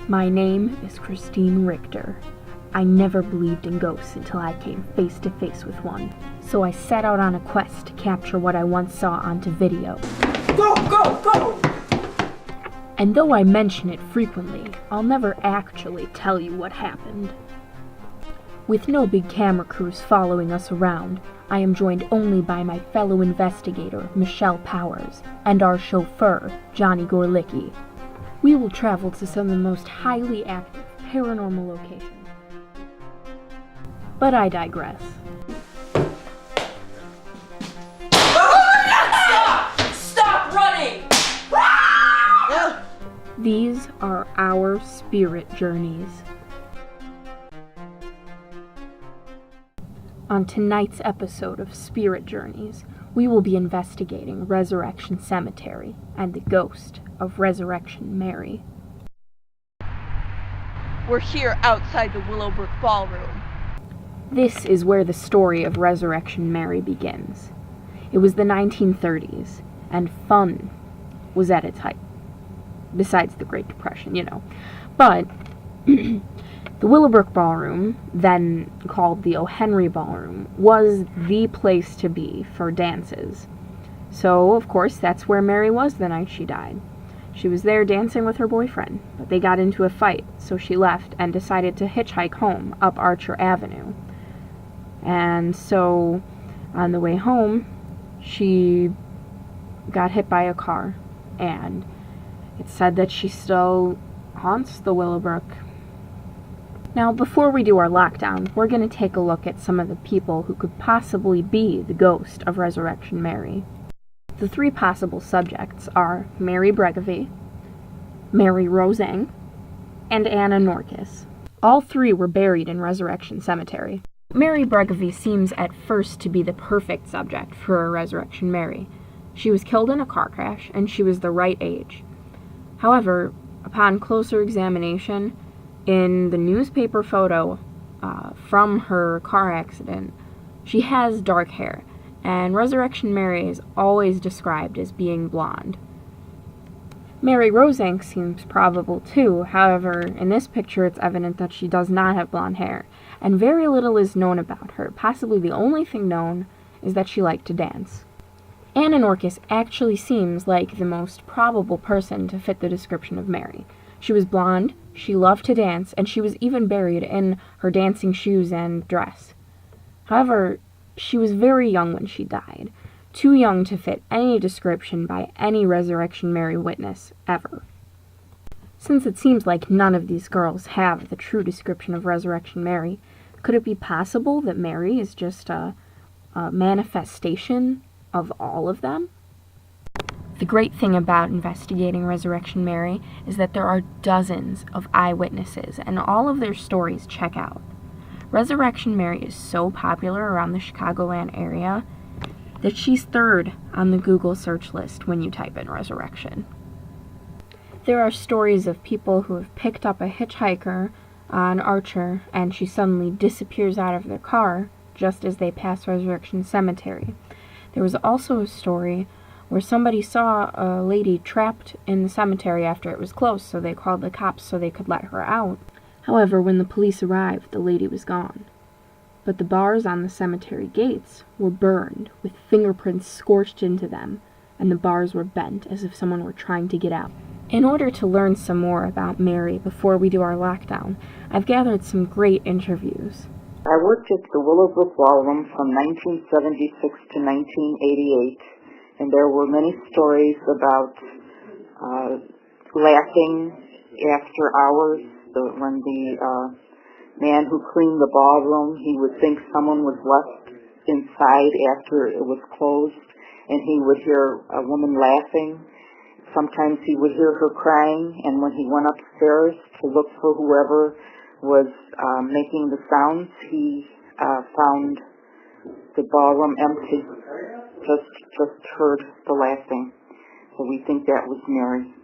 My name is Christine Richter. I never believed in ghosts until I came face to face with one. So I set out on a quest to capture what I once saw onto video. Go, go, go! And though I mention it frequently, I'll never actually tell you what happened. With no big camera crews following us around, I am joined only by my fellow investigator, Michelle Powers, and our chauffeur, Johnny Gorlicki. We will travel to some of the most highly active paranormal locations. But I digress. Stop running! These are our spirit journeys. On tonight's episode of Spirit Journeys, we will be investigating Resurrection Cemetery and the ghost of Resurrection Mary. We're here outside the Willowbrook Ballroom. This is where the story of Resurrection Mary begins. It was the 1930s, and fun was at its height. Besides the Great Depression, you know. But the Willowbrook Ballroom, then called the O. Henry Ballroom, was the place to be for dances. So, of course, that's where Mary was the night she died. She was there dancing with her boyfriend, but they got into a fight, so she left and decided to hitchhike home up Archer Avenue. And so, on the way home, she got hit by a car, and it's said that she still haunts the Willowbrook. Now, before we do our lockdown, we're going to take a look at some of the people who could possibly be the ghost of Resurrection Mary. The three possible subjects are Mary Bregovy, Mary Roseng, and Anna Norkis. All three were buried in Resurrection Cemetery. Mary Bregovy seems at first to be the perfect subject for a Resurrection Mary. She was killed in a car crash, and she was the right age. However, upon closer examination, in the newspaper photo from her car accident, she has dark hair, and Resurrection Mary is always described as being blonde. Mary Roseng seems probable too, however, in this picture it's evident that she does not have blonde hair, and very little is known about her. Possibly the only thing known is that she liked to dance. Anna Norkis actually seems like the most probable person to fit the description of Mary. She was blonde, she loved to dance, and she was even buried in her dancing shoes and dress. However, she was very young when she died, too young to fit any description by any Resurrection Mary witness ever. Since it seems like none of these girls have the true description of Resurrection Mary, could it be possible that Mary is just a manifestation of all of them? The great thing about investigating Resurrection Mary is that there are dozens of eyewitnesses, and all of their stories check out. Resurrection Mary is so popular around the Chicagoland area that she's third on the Google search list when you type in Resurrection. There are stories of people who have picked up a hitchhiker on Archer, and she suddenly disappears out of their car just as they pass Resurrection Cemetery. There was also a story where somebody saw a lady trapped in the cemetery after it was closed, so they called the cops so they could let her out. However, when the police arrived, the lady was gone. But the bars on the cemetery gates were burned, with fingerprints scorched into them, and the bars were bent as if someone were trying to get out. In order to learn some more about Mary before we do our lockdown, I've gathered some great interviews. I worked at the Willowbrook Ballroom from 1976 to 1988, and there were many stories about laughing after hours. When the man who cleaned the ballroom, he would think someone was left inside after it was closed, and he would hear a woman laughing. Sometimes he would hear her crying, and when he went upstairs to look for whoever was making the sounds, he found the ballroom empty. Just heard the laughing. So we think that was Mary.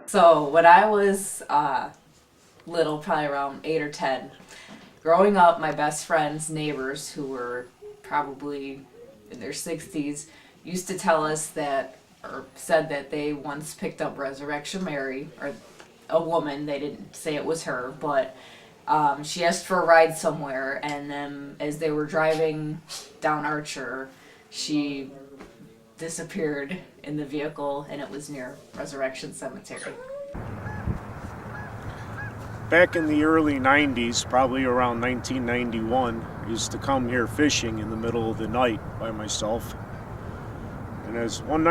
So when I was little, probably around 8 or 10, growing up, my best friend's neighbors, who were probably in their 60s, used to tell us that, or said that they once picked up Resurrection Mary, or a woman. They didn't say it was her, but she asked for a ride somewhere, and then as they were driving down Archer, she disappeared in the vehicle, and it was near Resurrection Cemetery. Back in the early 90s, probably around 1991, I used to come here fishing in the middle of the night by myself. And as one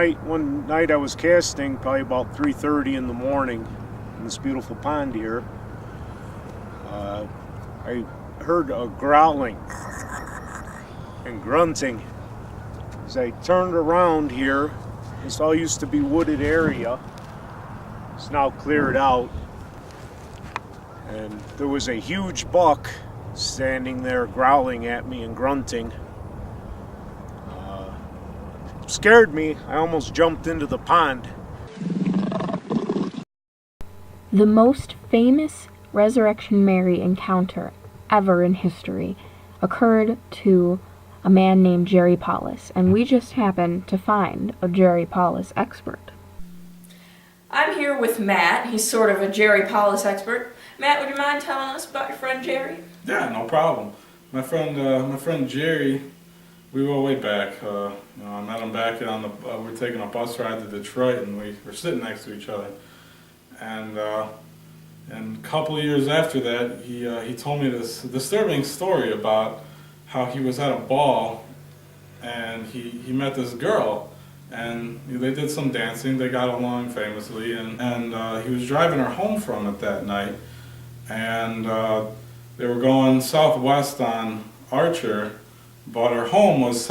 night I was casting, probably about 3:30 in the morning in this beautiful pond here, I heard a growling and grunting. As I turned around here, this all used to be wooded area. It's now cleared out. And there was a huge buck standing there growling at me and grunting. Scared me. I almost jumped into the pond. The most famous Resurrection Mary encounter ever in history occurred to a man named Jerry Paulus, and we just happened to find a Jerry Paulus expert. I'm here with Matt. He's sort of a Jerry Paulus expert. Matt, would you mind telling us about your friend Jerry? Yeah, no problem. My friend Jerry, we go way back. I met him back on the. We were taking a bus ride to Detroit, and we were sitting next to each other. And a couple of years after that, he told me this disturbing story about how he was at a ball, and he met this girl, and they did some dancing. They got along famously, and he was driving her home from it that night, and they were going southwest on Archer, but her home was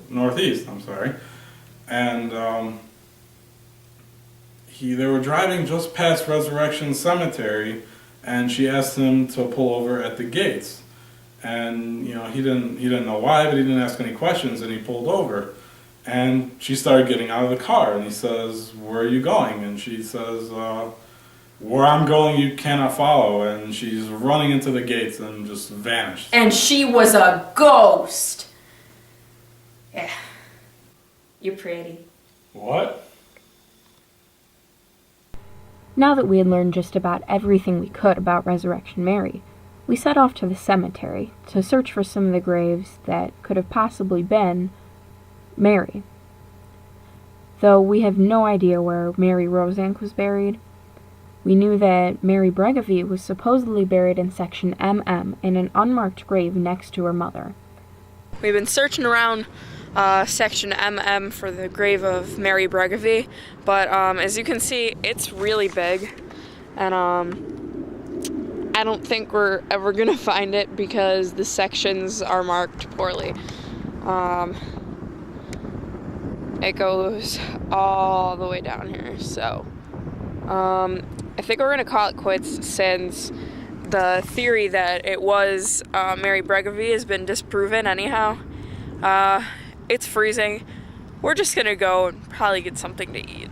northeast. I'm sorry, and they were driving just past Resurrection Cemetery, and she asked him to pull over at the gates, and he didn't know why, but he didn't ask any questions, and he pulled over, and she started getting out of the car, and he says, "Where are you going?" And she says, "Where I'm going you cannot follow," and she's running into the gates and just vanished. And she was a ghost. Yeah. You're pretty. What? Now that we had learned just about everything we could about Resurrection Mary, we set off to the cemetery to search for some of the graves that could have possibly been Mary. Though we have no idea where Mary Rosank was buried, we knew that Mary Bregovy was supposedly buried in section MM in an unmarked grave next to her mother. We've been searching around section MM for the grave of Mary Bregovy, but as you can see, it's really big, and I don't think we're ever gonna find it because the sections are marked poorly. It goes all the way down here, so I think we're gonna call it quits since the theory that it was Mary Bregovy has been disproven anyhow. It's freezing. We're just gonna go and probably get something to eat.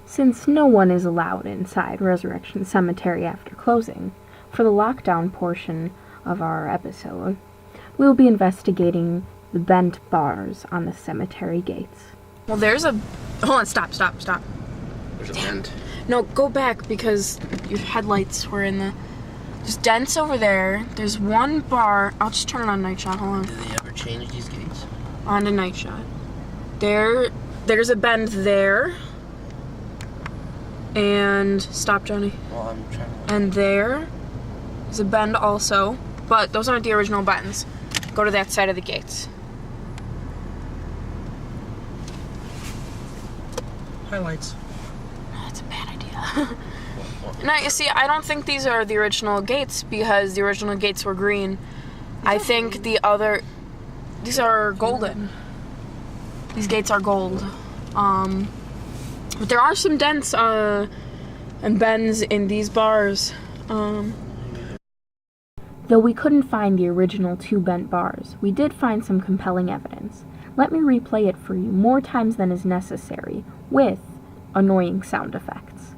Since no one is allowed inside Resurrection Cemetery after closing, for the lockdown portion of our episode, we'll be investigating the bent bars on the cemetery gates. Well, there's a... Hold on, stop. There's a bend. No, go back because your headlights were in the... There's dents over there. There's one bar. I'll just turn it on night shot. Hold on. Do they ever change these gates? On to night shot. There's a bend there. And stop, Johnny. Well, I'm trying to... And there's a bend also, but those aren't the original bends. Go to that side of the gates. Highlights. That's a bad idea. No, you see, I don't think these are the original gates because the original gates were green. I think these are golden. These gates are gold. But there are some dents and bends in these bars. Though we couldn't find the original two bent bars, we did find some compelling evidence. Let me replay it for you more times than is necessary, with annoying sound effects.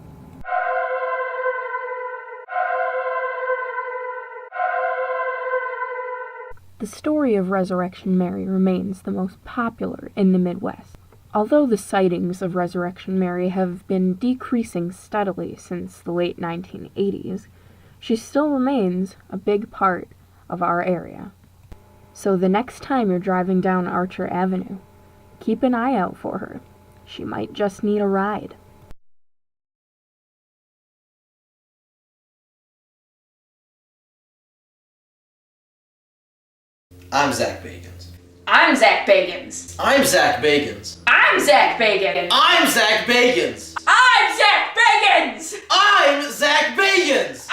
The story of Resurrection Mary remains the most popular in the Midwest. Although the sightings of Resurrection Mary have been decreasing steadily since the late 1980s, she still remains a big part of our area. So the next time you're driving down Archer Avenue, keep an eye out for her. She might just need a ride. I'm Zach Bagans. I'm Zach Bagans. I'm Zach Bagans. I'm Zach Bagans. I'm Zach Bagans. I'm Zach Bagans. I'm Zach Bagans.